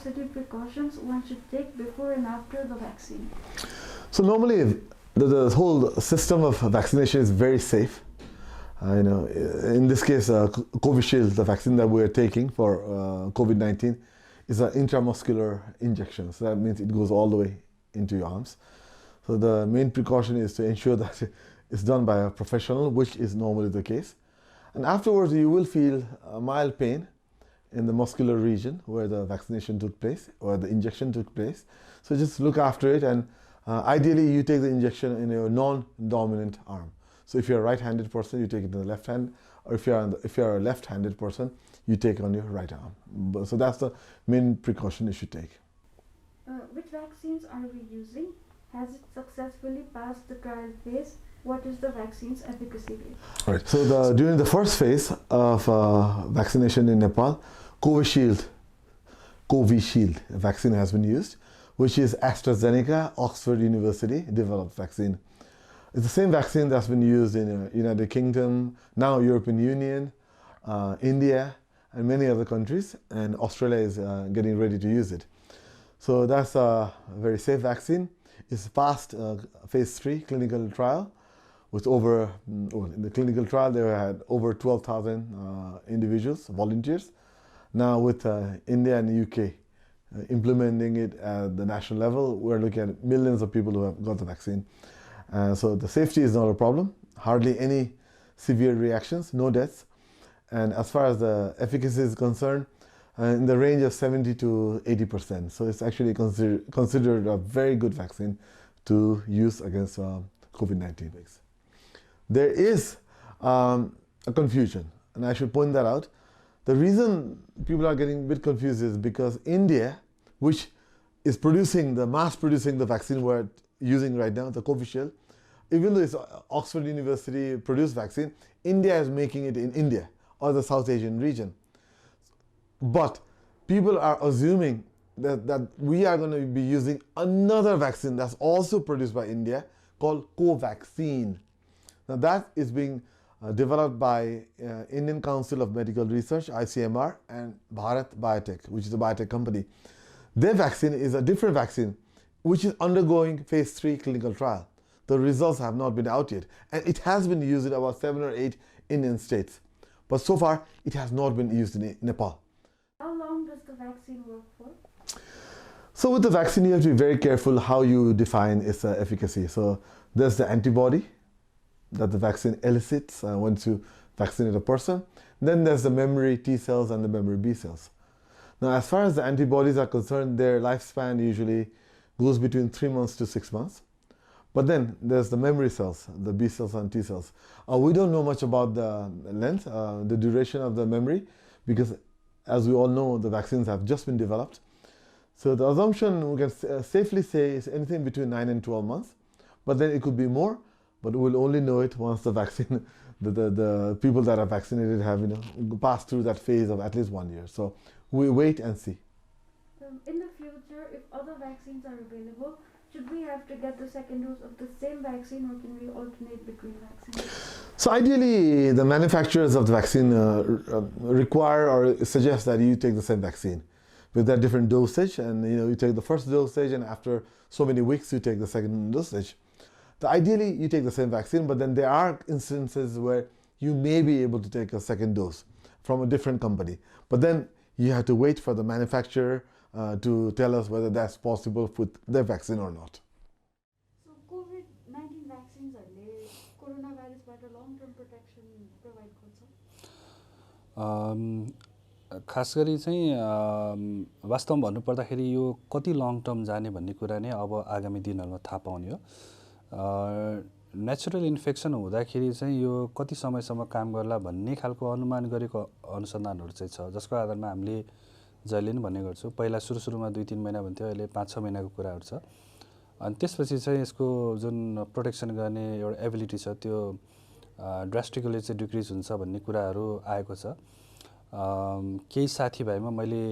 curiosity precautions one should take before and after the vaccine? So normally the whole system of vaccination is very safe. In this case, Covishield, the vaccine that we are taking for COVID-19, is an intramuscular injection. So that means it goes all the way into your arms. So the main precaution is to ensure that it's done by a professional, which is normally the case. And afterwards, you will feel a mild pain in the muscular region where the vaccination took place or the injection took place. So just look after it, and ideally you take the injection in your non-dominant arm. So if you're a right-handed person, you take it in the left hand, or if you're a left-handed person, you take it on your right arm. So that's the main precaution you should take. Which vaccines are we using? Has it successfully passed the trial phase? What is the vaccine's efficacy rate? Right. So during the first phase of vaccination in Nepal, Covishield vaccine has been used, which is AstraZeneca, Oxford University developed vaccine. It's the same vaccine that's been used in United Kingdom, now European Union, India, and many other countries, and Australia is getting ready to use it. So that's a very safe vaccine. It's passed phase 3 clinical trial with in the clinical trial they had over 12,000 individuals, volunteers. Now with India and the UK implementing it at the national level, we're looking at millions of people who have got the vaccine. So the safety is not a problem, hardly any severe reactions, no deaths. And as far as the efficacy is concerned, in the range of 70 to 80%. So it's actually considered a very good vaccine to use against COVID-19. There is a confusion, and I should point that out. The reason people are getting a bit confused is because India, which is mass producing the vaccine we're using right now, the Covishield, even though it's Oxford University produced vaccine, India is making it in India or the South Asian region. But people are assuming that we are going to be using another vaccine that's also produced by India called Covaxin. Now that is being developed by Indian Council of Medical Research, ICMR, and Bharat Biotech, which is a biotech company. Their vaccine is a different vaccine, which is undergoing phase 3 clinical trial. The results have not been out yet, and it has been used in about 7 or 8 Indian states. But so far, it has not been used in Nepal. How long does the vaccine work for? So with the vaccine, you have to be very careful how you define its efficacy. So there's the antibody that the vaccine elicits once you vaccinate a person. Then there's the memory T cells and the memory B cells. Now, as far as the antibodies are concerned, their lifespan usually goes between 3 months to 6 months. But then there's the memory cells, the B cells and T cells. We don't know much about the length, the duration of the memory, because as we all know, the vaccines have just been developed. So the assumption we can safely say is anything between 9 and 12 months. But then it could be more, but we'll only know it once the vaccine, the people that are vaccinated have passed through that phase of at least 1 year. So we wait and see. In the future, if other vaccines are available, should we have to get the second dose of the same vaccine, or can we alternate between vaccines? So ideally, the manufacturers of the vaccine require or suggest that you take the same vaccine with that different dosage, and you take the first dosage, and after so many weeks you take the second dosage. Ideally, you take the same vaccine, but then there are instances where you may be able to take a second dose from a different company. But then you have to wait for the manufacturer to tell us whether that's possible with their vaccine or not. So COVID-19 vaccines are coronavirus but a long-term protection provide खास गरी चाहिँ वास्तवमा भन्नुपर्दाखेरि यो कति long term जाने भन्ने कुरा नै अब आगामी दिनहरुमा थाहा पाउने हो। नेचुरल इन्फेक्सन हुँदाखेरि चाहिँ यो कति समयसम्म काम गर्ला भन्ने खालको अनुमान गरेको अनुसन्धानहरु चाहिँ छ, जसको आधारमा हामीले जहिले पनि भन्ने गर्छौं। पहिला सुरुमा 2-3 महिना भन्थ्यो, अहिले 5-6 महिनाको कुराहरु छ। अनि त्यसपछि चाहिँ यसको जुन प्रोटेक्सन गर्ने एउटा एबिलिटी छ त्यो ड्रास्टिकली चाहिँ डिक्रिज हुन्छ भन्ने कुराहरु आएको छ। केही साथीभाइमा मैले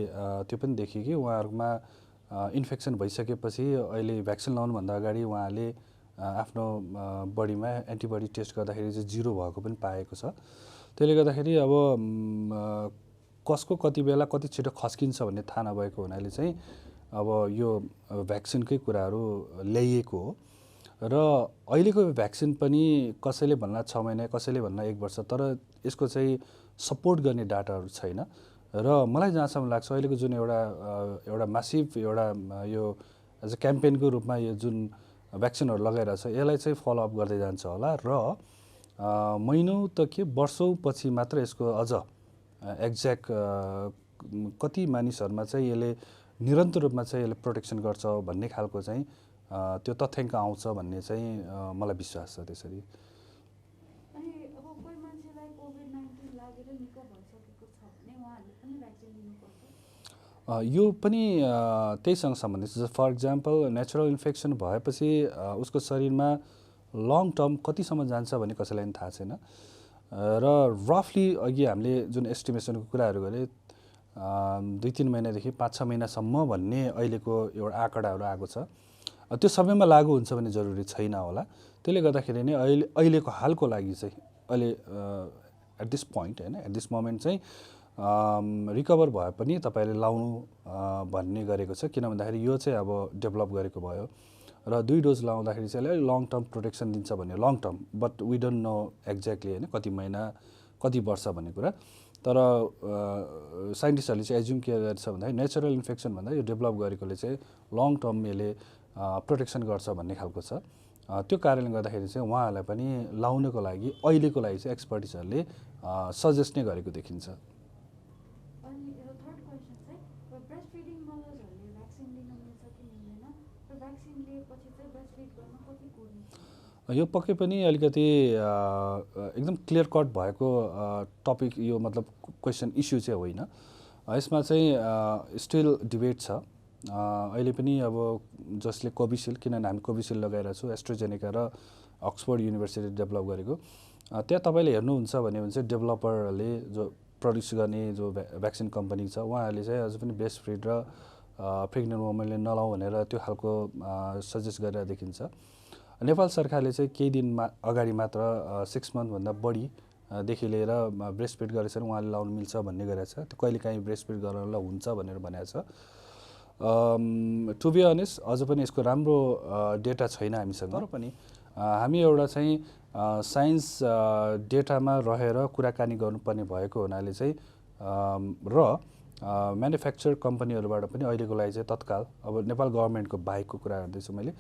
त्यो पनि देखे कि उहाँहरुमा इन्फेक्सन भइसकेपछि अहिले भ्याक्सिन लाउनु भन्दा अगाडि उहाँले आफ्नो बडीमा एन्टिबडी टेस्ट गर्दाखेरि चाहिँ 0 भएको पनि पाएको छ। त्यसले गर्दाखेरि अब कसको कति बेला कति छिटो खस्किन्छ भन्ने थाहा नभएको हुनाले चाहिँ अब यो भ्याक्सिनकै कुराहरू ल्याइएको हो र अहिलेको भ्याक्सिन पनि कसैले भन्ला 6 महिना कसैले भन्ला 1 वर्ष तर यसको चाहिँ सपोर्ट गर्ने डाटाहरू छैन र मलाई जहाँसम्म लाग्छ अहिलेको जुन एउटा मासिभ एउटा यो एज अ क्याम्पेनको रूपमा यो जुन भ्याक्सिनहरू लगाइरहेछ यसलाई चाहिँ फलोअप गर्दै जान्छ होला र महिनौँ त के वर्षौँ पछि मात्र यसको अझ एक्ज्याक्ट कति मानिसहरूमा चाहिँ यसले निरन्तर रूपमा चाहिँ यसले प्रोटेक्सन गर्छ भन्ने खालको चाहिँ त्यो तथ्याङ्क आउँछ भन्ने चाहिँ मलाई विश्वास छ त्यसरी। अनि अब कोही मान्छेलाई कोभिड-19 लागेर निको भइसकेको छ भने उहाँहरूले पनि भ्याक्सिन लिनुपर्छ? यो पनि त्यहीसँग सम्बन्धित छ। फर इक्जाम्पल नेचुरल इन्फेक्सन भएपछि उसको शरीरमा लङ टर्म कतिसम्म जान्छ भन्ने कसैलाई पनि थाहा छैन र रफली अघि हामीले जुन एस्टिमेसनको कुराहरू गरे 2-3 महिनादेखि 5-6 महिनासम्म भन्ने अहिलेको एउटा आँकडाहरू आएको छ। त्यो सबैमा लागू हुन्छ भन्ने जरुरी छैन होला। त्यसले गर्दाखेरि नै अहिलेको हालको लागि चाहिँ अहिले एट दिस पोइन्ट हैन एट दिस मोमेन्ट चाहिँ रिकभर भए पनि तपाईले लाउनु भन्ने गरेको छ किन भन्दाखेरि यो चाहिँ अब डेभलप गरेको भयो र 2 डोज लाउँदाखेरि चाहिँ अलि लङ टर्म प्रोटेक्सन दिन्छ भन्ने long term but we don't know exactly हैन कति महिना कति वर्ष भन्ने कुरा तर साइन्टिस्टहरूले चाहिँ एज्युम के गर्छ भन्दाखेरि नेचुरल इन्फेक्सन भन्दा यो डेभलप गरेकोले चाहिँ लङ टर्म यसले प्रोटेक्सन गर्छ भन्ने खालको छ। त्यो कारणले गर्दाखेरि चाहिँ उहाँहरूलाई पनि लाउनको लागि अहिलेको लागि चाहिँ एक्सपर्टिसहरूले सजेस्ट नै गरेको देखिन्छ। अनि थर्ड क्वेसन चाहिँ ब्रेस्ट फिडिङ मदर्सहरूले भ्याक्सिन लिन मिल्छ कि मिल्दैन र भ्याक्सिन लिएपछि चाहिँ ब्रेस्ट फिड गर्न कति कोर्नु? यो पक्कै पनि अलिकति एकदम क्लियर कट भएको टपिक यो मतलब क्वेसन इस्यु चाहिँ होइन। यसमा चाहिँ स्टिल डिबेट छ। अहिले पनि अब जसले कोभिसिल्ड किनभने हामी कोभिसिल्ड लगाइरहेको छौँ एस्ट्राजेनेका र अक्सफोर्ड युनिभर्सिटी डेभलप गरेको त्यहाँ तपाईँले हेर्नुहुन्छ भने चाहिँ डेभलपरहरूले जो प्रड्युस गर्ने जो भ्याक्सिन कम्पनी छ उहाँहरूले चाहिँ अझ पनि ब्रेस्ट फिड र प्रेग्नेन्ट वुमनले नलाऊ भनेर त्यो खालको सजेस्ट गरेर देखिन्छ। नेपाल सरकारले चाहिँ केही दिन अगाडि मात्र 6 मन्थभन्दा बढीदेखि लिएर ब्रेस्ट फिड गरेछ भने उहाँले लाउनु मिल्छ भन्ने गरेको छ। त्यो कहिलेकाहीँ ब्रेस्ट फिड गर्नलाई हुन्छ भनेर भनेको छ। टु बी अनेस्ट अझ पनि यसको राम्रो डेटा छैन हामीसँग तर पनि हामी एउटा चाहिँ साइन्स डेटामा रहेर कुराकानी गर्नुपर्ने भएको हुनाले चाहिँ र म्यानुफ्याक्चर कम्पनीहरूबाट पनि अहिलेको लागि चाहिँ तत्काल अब नेपाल गभर्मेन्टको बाहेकको कुरा गर्दैछु मैले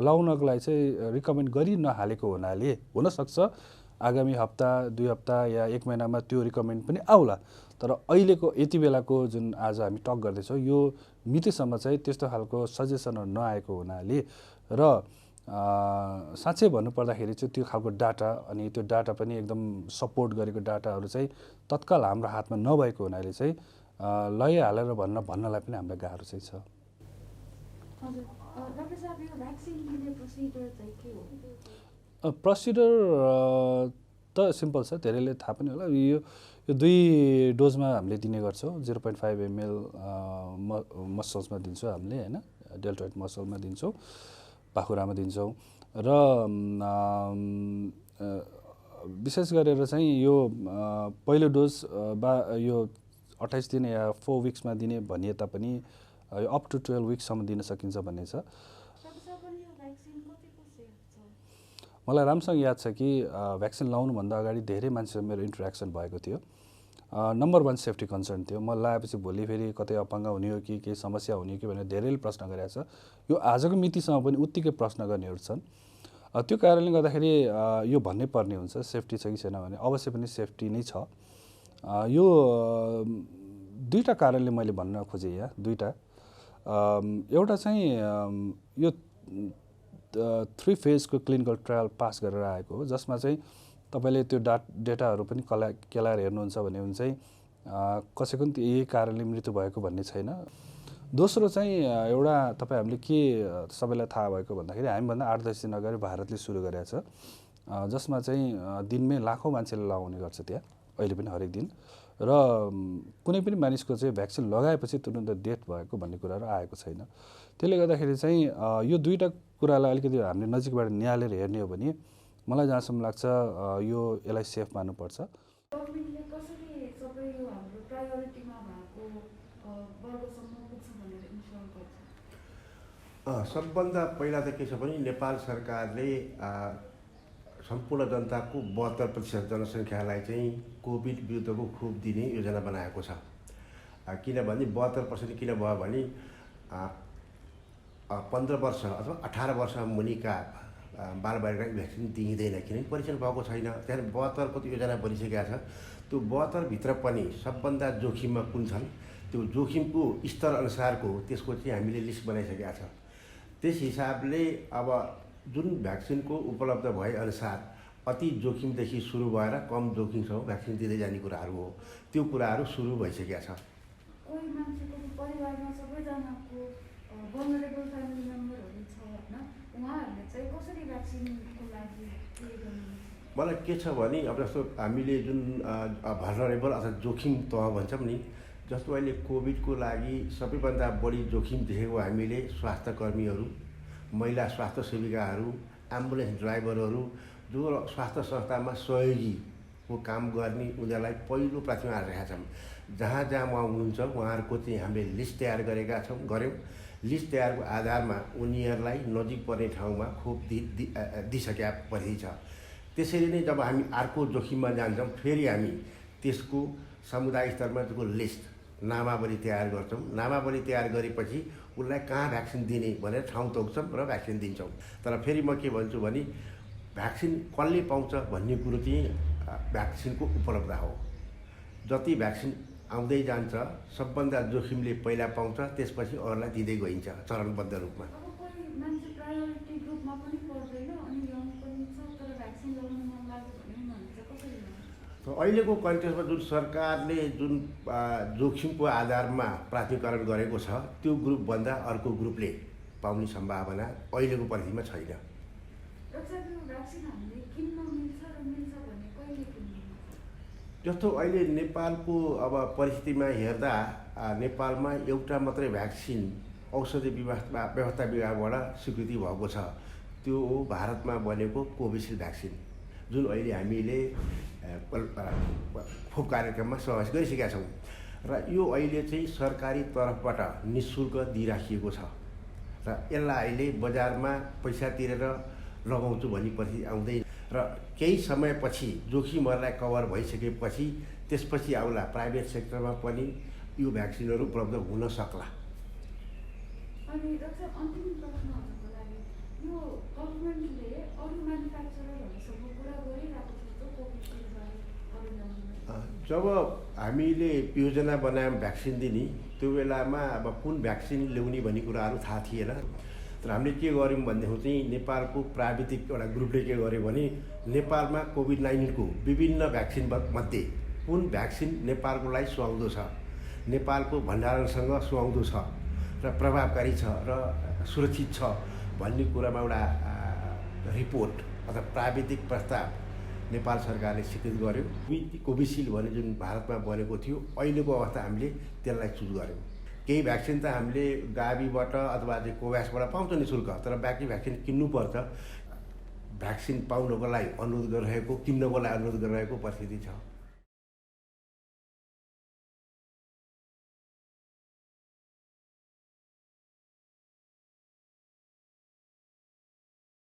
लाउनको लागि चाहिँ रिकमेन्ड गरि नहालेको हुनाले हुनसक्छ आगामी हप्ता 2 हप्ता या 1 महिनामा त्यो रिकमेन्ड पनि आउला तर अहिलेको यति बेलाको जुन आज हामी टक गर्दैछौँ यो मितिसम्म चाहिँ त्यस्तो खालको सजेसनहरू नआएको हुनाले र साँच्चै भन्नुपर्दाखेरि चाहिँ त्यो खालको डाटा अनि त्यो डाटा पनि एकदम सपोर्ट गरेको डाटाहरू चाहिँ तत्काल हाम्रो हातमा नभएको हुनाले चाहिँ लैहालेर भन्नलाई पनि हामीलाई गाह्रो चाहिँ छ। हजुर डाक्टर साहब यो भ्याक्सिन लिने प्रोसिजर चाहिँ के हो? प्रोसिजर त सिम्पल छ धेरैले थाहा पनि होला यो 2 डोजमा हामीले दिने गर्छौँ 0.5 ml मसल्समा दिन्छौँ हामीले हैन डेल्टोइड मसलमा दिन्छौँ पाखुरामा दिन्छौँ र विशेष गरेर चाहिँ यो पहिलो डोज यो 28 दिन या 4 विक्समा दिने भनिए तापनि यो अप टु 12 विक्ससम्म दिन सकिन्छ भन्ने छ। मलाई राम्रोसँग याद छ कि भ्याक्सिन लाउनुभन्दा अगाडि धेरै मान्छेसँग मेरो इन्टरेक्सन भएको थियो। नम्बर 1 सेफ्टी कन्सर्न थियो। म लगाएपछि भोलि फेरि कतै अपाङ्ग हुने हो कि केही समस्या हुने हो कि भनेर धेरैले प्रश्न गरेको छ। यो आजको मितिसँग पनि उत्तिकै प्रश्न गर्नेहरू छन्। त्यो कारणले गर्दाखेरि यो भन्नै पर्ने हुन्छ सेफ्टी छ कि छैन भने अवश्य पनि सेफ्टी नै छ। यो 2टा कारणले मैले भन्न खोजेँ यहाँ 2टा एउटा चाहिँ यो 3 फेजको क्लिनिकल ट्रायल पास गरेर आएको हो जसमा चाहिँ तपाईले त्यो डेटाहरू पनि केलाएर हेर्नुहुन्छ भने चाहिँ कसैको पनि यही कारणले मृत्यु भएको भन्ने छैन। दोस्रो चाहिँ एउटा तपाईँ हामीले के सबैलाई थाहा भएको भन्दाखेरि हामीभन्दा 8-10 दिन अगाडि भारतले सुरु गरेको छ जसमा चाहिँ दिनमै लाखौँ मान्छेले लगाउने गर्छ त्यहाँ अहिले पनि हरेक दिन र कुनै पनि मानिसको चाहिँ भ्याक्सिन लगाएपछि तुरुन्त डेथ भएको भन्ने कुराहरू आएको छैन। त्यसले गर्दाखेरि चाहिँ यो 2टा कुरालाई अलिकति हामीले नजिकबाट निहालेर हेर्ने हो भने मलाई जहाँसम्म लाग्छ यसलाई सेफ मान्नुपर्छ। गभर्मेन्टले कसरी सबै यो हाम्रो प्रायोरिटीमा भएको वर्गसम्म पुग्छ भनेर इन्स्योर गर्छ? सबभन्दा पहिला त के छ भने नेपाल सरकारले सम्पूर्ण जनताको 72% जनसङ्ख्यालाई चाहिँ कोभिड विरुद्धको खोप दिने योजना बनाएको छ। किनभने 72% किन भयो भने 15 वर्ष अथवा 18 वर्ष मुनिका बालबालिकालाई भ्याक्सिन दिइँदैन, किनभने परीक्षण भएको छैन। त्यहाँदेखि 72 को योजना बनिसकेका छ। त्यो 72 भित्र पनि सबभन्दा जोखिममा कुन छन्, त्यो जोखिमको स्तर अनुसारको त्यसको चाहिँ हामीले लिस्ट बनाइसकेका छ। त्यस हिसाबले अब जुन भ्याक्सिनको उपलब्ध भए अनुसार अति जोखिमदेखि सुरु भएर कम जोखिमसम्म भ्याक्सिन दिँदै जाने कुराहरू हो। त्यो कुराहरू सुरु भइसकेका छ। कोही मान्छेको परिवारमा सबैजनाको भल्नरेबल फ्यामिली मेम्बरहरू छ होइन, उहाँहरूले चाहिँ कसरी भ्याक्सिनको लागि के गर्नुहुन्छ? मलाई के छ भने अब जस्तो हामीले जुन भल्नरेबल अथवा जोखिम तह भन्छौँ नि, जस्तो अहिले कोभिडको लागि सबैभन्दा बढी जोखिम देखेको हामीले स्वास्थ्यकर्मीहरू, महिला स्वास्थ्य सेविकाहरू, एम्बुलेन्स ड्राइभरहरू, जो स्वास्थ्य संस्थामा सहयोगीको काम गर्ने उनीहरूलाई पहिलो प्राथमिकता राखेका छौँ। जहाँ जहाँ उहाँ हुनुहुन्छ उहाँहरूको चाहिँ हामीले लिस्ट तयार गऱ्यौँ। लिस्ट तयारको आधारमा उनीहरूलाई नजिक पर्ने ठाउँमा खोप दिइसकेपछि छ। त्यसरी नै जब हामी अर्को जोखिममा जान्छौँ फेरि हामी त्यसको समुदाय स्तरमा त्यसको लिस्ट नामावली तयार गर्छौँ। नामावली तयार गरेपछि उसलाई कहाँ भ्याक्सिन दिने भनेर ठाउँ तोक्छौँ र भ्याक्सिन दिन्छौँ। तर फेरि म के भन्छु भने भ्याक्सिन कसले पाउँछ भन्ने कुरो चाहिँ भ्याक्सिनको उपलब्ध हो। जति भ्याक्सिन आउँदै जान्छ सबभन्दा जोखिमले पहिला पाउँछ, त्यसपछि अरूलाई दिँदै गइन्छ चरणबद्ध रूपमा। अब कोही मान्छे प्रायोरिटी ग्रुपमा पनि पर्दैन अनि यङ पनि छ तर भ्याक्सिन लगाउनु मन लाग्यो भने उनीहरूले चाहिँ कसरी गर्छ? अहिलेको कन्टेक्स्टमा जुन सरकारले जुन जोखिमको आधारमा प्राथमिकरण गरेको छ त्यो ग्रुपभन्दा अर्को ग्रुपले पाउने सम्भावना अहिलेको परिस्थितिमा छैन। भ्याक्सिन हामीले किन्न मिल्छ र मिल्छ भने कहिले किन्नु? जस्तो अहिले नेपालको अब परिस्थितिमा हेर्दा नेपालमा एउटा मात्रै भ्याक्सिन औषधि व्यवस्था विभागबाट स्वीकृति भएको छ। त्यो हो भारतमा बनेको कोभिसिल्ड भ्याक्सिन, जुन अहिले हामीले खोप कार्यक्रममा समावेश गरिसकेका छौँ। र यो अहिले चाहिँ सरकारी तर्फबाट निःशुल्क दिइराखिएको छ र यसलाई अहिले बजारमा पैसा तिरेर लगाउँछु भन्ने परिस्थिति आउँदैन। र केही समयपछि जोखिमहरूलाई कभर भइसकेपछि त्यसपछि आउला प्राइभेट सेक्टरमा पनि यो भ्याक्सिनहरू उपलब्ध हुन सक्ला। अनि डाक्टर अन्तिम प्रश्नहरूको लागि यो गभर्मेन्टले अरू म्यानुफ्याक्चररहरूसँग कुरा गरिरहेको छ कोभिडसिल्डबारे? जब हामीले योजना बनायौँ भ्याक्सिन दिने त्यो बेलामा अब कुन भ्याक्सिन ल्याउने भन्ने कुराहरू थाहा थिएन। तर हामीले के गर्यौँ भनेदेखि चाहिँ नेपालको प्राविधिक एउटा ग्रुपले के गर्यो भने नेपालमा कोभिड-19 को विभिन्न भ्याक्सिन मध्ये कुन भ्याक्सिन नेपालको लागि सुहाउँदो छ, नेपालको भण्डारणसँग सुहाउँदो छ र प्रभावकारी छ र सुरक्षित छ भन्ने कुरामा एउटा रिपोर्ट अथवा प्राविधिक प्रस्ताव नेपाल सरकारले स्वीकृत गर्यो। कोभिसिल्ड भन्ने जुन भारतमा बनेको थियो अहिलेको अवस्था हामीले त्यसलाई चुज गर्यौँ। केही भ्याक्सिन त हामीले गाभीबाट अथवा चाहिँ कोभ्याक्सबाट पाउँछ नि शुल्क, तर बाँकी भ्याक्सिन किन्नुपर्छ। भ्याक्सिन पाउनको लागि अनुरोध गरिरहेको, किन्नको लागि अनुरोध गरिरहेको परिस्थिति छ।